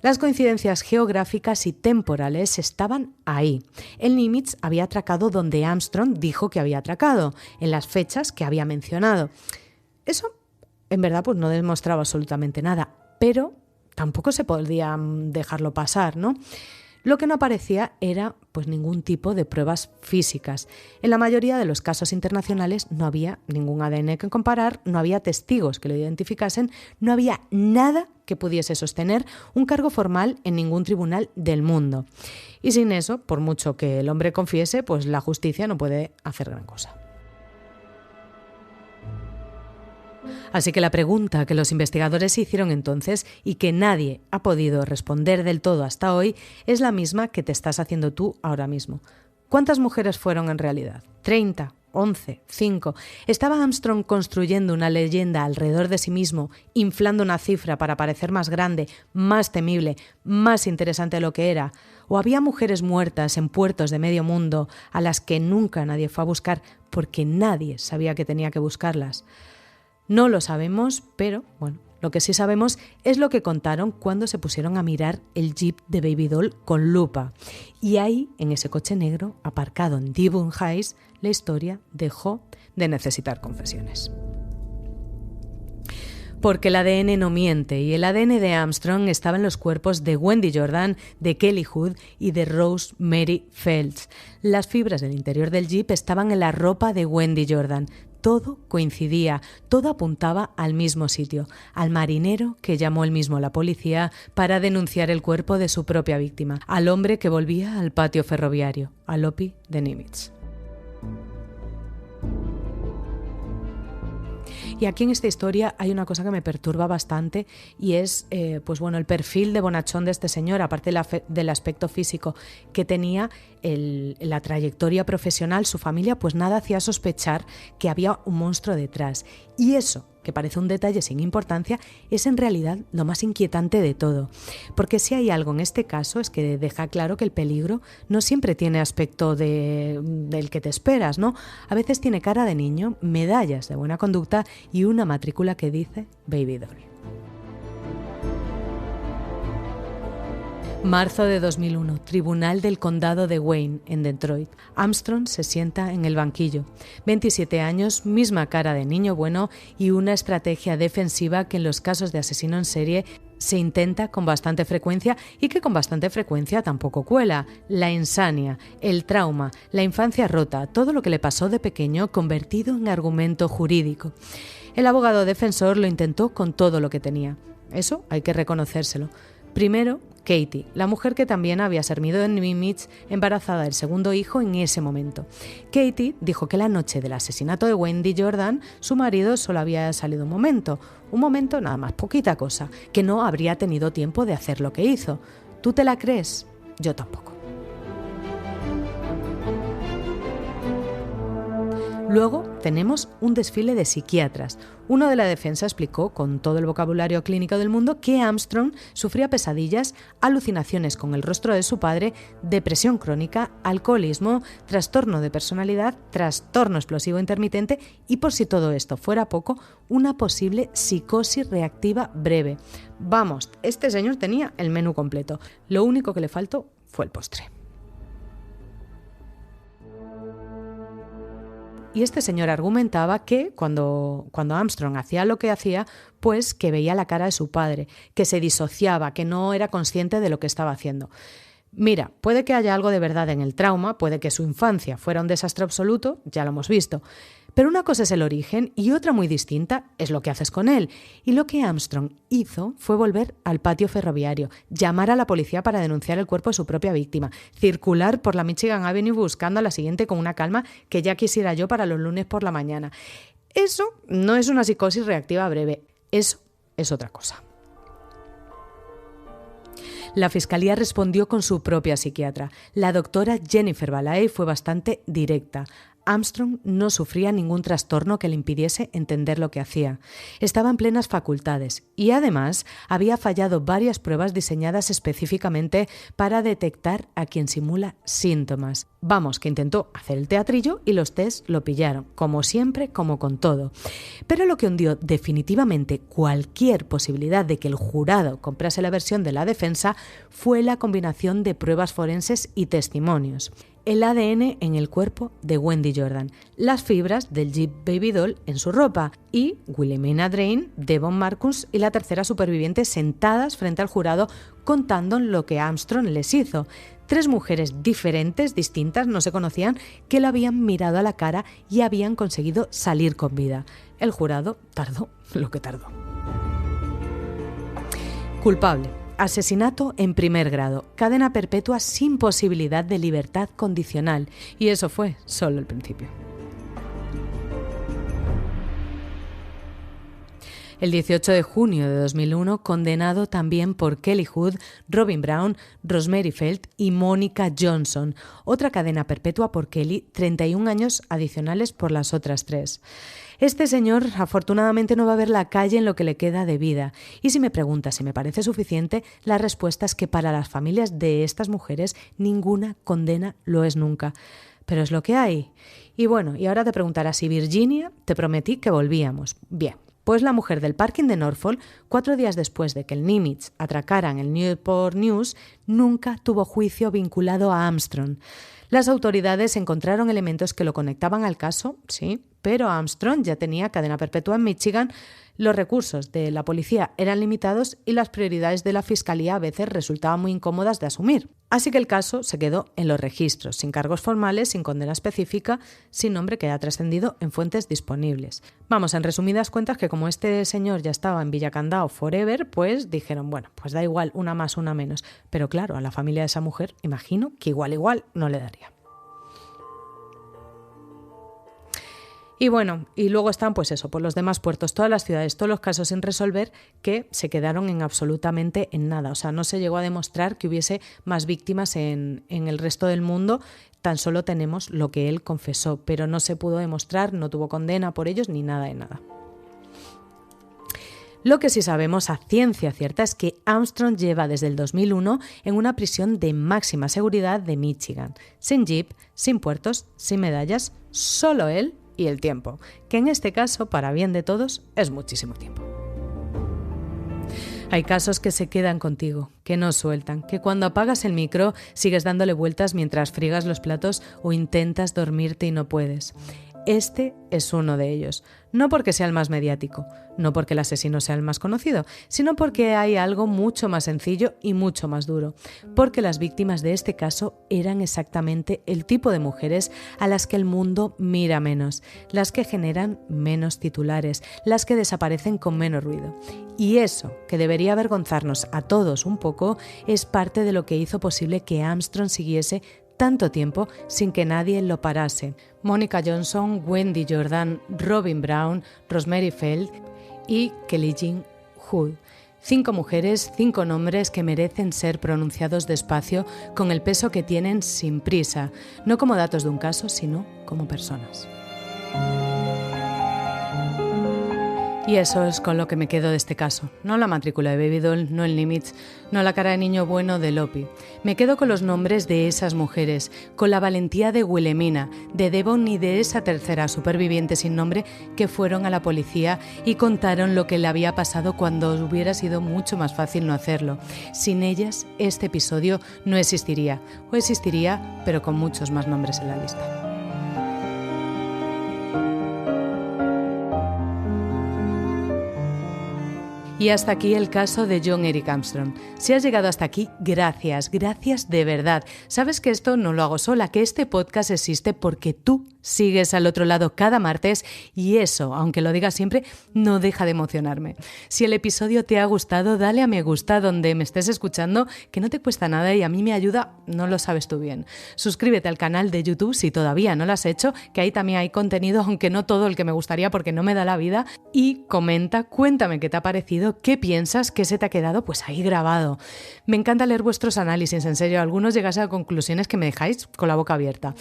Las coincidencias geográficas y temporales estaban ahí. El Nimitz había atracado donde Armstrong dijo que había atracado, en las fechas que había mencionado. Eso, en verdad, pues no demostraba absolutamente nada, pero tampoco se podía dejarlo pasar, ¿no? Lo que no aparecía era pues ningún tipo de pruebas físicas. En la mayoría de los casos internacionales no había ningún ADN que comparar, no había testigos que lo identificasen, no había nada que pudiese sostener un cargo formal en ningún tribunal del mundo. Y sin eso, por mucho que el hombre confiese, pues la justicia no puede hacer gran cosa. Así que la pregunta que los investigadores hicieron entonces y que nadie ha podido responder del todo hasta hoy es la misma que te estás haciendo tú ahora mismo. ¿Cuántas mujeres fueron en realidad? ¿30? 11, 5. ¿Estaba Armstrong construyendo una leyenda alrededor de sí mismo, inflando una cifra para parecer más grande, más temible, más interesante de lo que era? ¿O había mujeres muertas en puertos de medio mundo a las que nunca nadie fue a buscar porque nadie sabía que tenía que buscarlas? No lo sabemos, pero bueno, lo que sí sabemos es lo que contaron cuando se pusieron a mirar el Jeep de Baby Doll con lupa. Y ahí, en ese coche negro, aparcado en Dearborn Heights, la historia dejó de necesitar confesiones. Porque el ADN no miente, y el ADN de Armstrong estaba en los cuerpos de Wendy Jordan, de Kelly Hood y de Rose Mary Phelps. Las fibras del interior del Jeep estaban en la ropa de Wendy Jordan. Todo coincidía, todo apuntaba al mismo sitio, al marinero que llamó él mismo a la policía para denunciar el cuerpo de su propia víctima, al hombre que volvía al patio ferroviario, a Lopi de Nimitz. Y aquí en esta historia hay una cosa que me perturba bastante y es el perfil de bonachón de este señor, aparte del aspecto físico que tenía, la trayectoria profesional, su familia, pues nada hacía sospechar que había un monstruo detrás. Y eso, que parece un detalle sin importancia, es en realidad lo más inquietante de todo. Porque si hay algo en este caso es que deja claro que el peligro no siempre tiene aspecto del que te esperas, ¿no? A veces tiene cara de niño, medallas de buena conducta y una matrícula que dice Baby Doll. Marzo de 2001, Tribunal del Condado de Wayne, en Detroit. Armstrong se sienta en el banquillo. 27 años, misma cara de niño bueno y una estrategia defensiva que en los casos de asesino en serie se intenta con bastante frecuencia y que con bastante frecuencia tampoco cuela. La insania, el trauma, la infancia rota, todo lo que le pasó de pequeño convertido en argumento jurídico. El abogado defensor lo intentó con todo lo que tenía. Eso hay que reconocérselo. Primero, Katie, la mujer que también había servido en Nimitz, embarazada del segundo hijo en ese momento. Katie dijo que la noche del asesinato de Wendy Jordan, su marido solo había salido un momento nada más, poquita cosa, que no habría tenido tiempo de hacer lo que hizo. ¿Tú te la crees? Yo tampoco. Luego tenemos un desfile de psiquiatras. Uno de la defensa explicó con todo el vocabulario clínico del mundo que Armstrong sufría pesadillas, alucinaciones con el rostro de su padre, depresión crónica, alcoholismo, trastorno de personalidad, trastorno explosivo intermitente y, por si todo esto fuera poco, una posible psicosis reactiva breve. Vamos, este señor tenía el menú completo. Lo único que le faltó fue el postre. Y este señor argumentaba que cuando Armstrong hacía lo que hacía, pues que veía la cara de su padre, que se disociaba, que no era consciente de lo que estaba haciendo. Mira, puede que haya algo de verdad en el trauma, puede que su infancia fuera un desastre absoluto, ya lo hemos visto. Pero una cosa es el origen y otra muy distinta es lo que haces con él. Y lo que Armstrong hizo fue volver al patio ferroviario, llamar a la policía para denunciar el cuerpo de su propia víctima, circular por la Michigan Avenue buscando a la siguiente con una calma que ya quisiera yo para los lunes por la mañana. Eso no es una psicosis reactiva breve, eso es otra cosa. La Fiscalía respondió con su propia psiquiatra. La doctora Jennifer Balay fue bastante directa. Armstrong no sufría ningún trastorno que le impidiese entender lo que hacía. Estaba en plenas facultades y además había fallado varias pruebas diseñadas específicamente para detectar a quien simula síntomas. Vamos, que intentó hacer el teatrillo y los test lo pillaron, como siempre, como con todo. Pero lo que hundió definitivamente cualquier posibilidad de que el jurado comprase la versión de la defensa fue la combinación de pruebas forenses y testimonios. El ADN en el cuerpo de Wendy Jordan, las fibras del Jeep Baby Doll en su ropa y Wilhelmina Drain, Devon Marcus y la tercera superviviente sentadas frente al jurado contando lo que Armstrong les hizo. 3 mujeres diferentes, distintas, no se conocían, que la habían mirado a la cara y habían conseguido salir con vida. El jurado tardó lo que tardó. Culpable. Asesinato en primer grado, cadena perpetua sin posibilidad de libertad condicional. Y eso fue solo el principio. El 18 de junio de 2001, condenado también por Kelly Hood, Robin Brown, Rosemary Felt y Mónica Johnson. Otra cadena perpetua por Kelly, 31 años adicionales por las otras 3. Este señor afortunadamente no va a ver la calle en lo que le queda de vida. Y si me preguntas si me parece suficiente, la respuesta es que para las familias de estas mujeres ninguna condena lo es nunca. Pero es lo que hay. Y bueno, y ahora te preguntarás si Virginia, te prometí que volvíamos. Bien. Pues la mujer del parking de Norfolk, 4 días después de que el Nimitz atracara en el Newport News, nunca tuvo juicio vinculado a Armstrong. Las autoridades encontraron elementos que lo conectaban al caso, sí, pero Armstrong ya tenía cadena perpetua en Michigan, los recursos de la policía eran limitados y las prioridades de la fiscalía a veces resultaban muy incómodas de asumir. Así que el caso se quedó en los registros, sin cargos formales, sin condena específica, sin nombre que haya trascendido en fuentes disponibles. Vamos, en resumidas cuentas, que como este señor ya estaba en Villacandao forever, pues dijeron, bueno, pues da igual, una más, una menos. Pero claro, a la familia de esa mujer, imagino que igual no le daría. Y bueno, y luego están pues eso, pues los demás puertos, todas las ciudades, todos los casos sin resolver que se quedaron en absolutamente en nada. O sea, no se llegó a demostrar que hubiese más víctimas en el resto del mundo, tan solo tenemos lo que él confesó, pero no se pudo demostrar, no tuvo condena por ellos ni nada de nada. Lo que sí sabemos a ciencia cierta es que Armstrong lleva desde el 2001 en una prisión de máxima seguridad de Michigan, sin jeep, sin puertos, sin medallas, solo él y el tiempo, que en este caso, para bien de todos, es muchísimo tiempo. Hay casos que se quedan contigo, que no sueltan, que cuando apagas el micro sigues dándole vueltas mientras friegas los platos o intentas dormirte y no puedes. Este es uno de ellos, no porque sea el más mediático, no porque el asesino sea el más conocido, sino porque hay algo mucho más sencillo y mucho más duro, porque las víctimas de este caso eran exactamente el tipo de mujeres a las que el mundo mira menos, las que generan menos titulares, las que desaparecen con menos ruido. Y eso, que debería avergonzarnos a todos un poco, es parte de lo que hizo posible que Armstrong siguiese tanto tiempo sin que nadie lo parase. Monica Johnson, Wendy Jordan, Robin Brown, Rosemary Feld y Kelly Jean Hood. 5 mujeres, 5 nombres que merecen ser pronunciados despacio, con el peso que tienen sin prisa, no como datos de un caso, sino como personas. Y eso es con lo que me quedo de este caso. No la matrícula de Babydoll, no el Nimitz, no la cara de niño bueno de Lopi. Me quedo con los nombres de esas mujeres, con la valentía de Wilhelmina, de Devon y de esa tercera superviviente sin nombre que fueron a la policía y contaron lo que le había pasado cuando hubiera sido mucho más fácil no hacerlo. Sin ellas, este episodio no existiría, o existiría, pero con muchos más nombres en la lista. Y hasta aquí el caso de John Eric Armstrong. Si has llegado hasta aquí, gracias de verdad. Sabes que esto no lo hago sola, que este podcast existe porque tú sigues al otro lado cada martes y eso, aunque lo diga siempre, no deja de emocionarme. Si el episodio te ha gustado, dale a me gusta donde me estés escuchando, que no te cuesta nada y a mí me ayuda, no lo sabes tú bien. Suscríbete al canal de YouTube si todavía no lo has hecho, que ahí también hay contenido, aunque no todo el que me gustaría porque no me da la vida. Y comenta, cuéntame qué te ha parecido, qué piensas, qué se te ha quedado pues ahí grabado. Me encanta leer vuestros análisis, en serio, algunos llegáis a conclusiones que me dejáis con la boca abierta.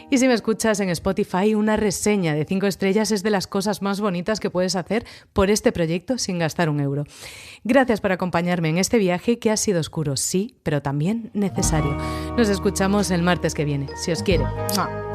Y si me escuchas en Spotify, una reseña de 5 estrellas es de las cosas más bonitas que puedes hacer por este proyecto sin gastar un euro. Gracias por acompañarme en este viaje que ha sido oscuro, sí, pero también necesario. Nos escuchamos el martes que viene, si os quiere. ¡Mua!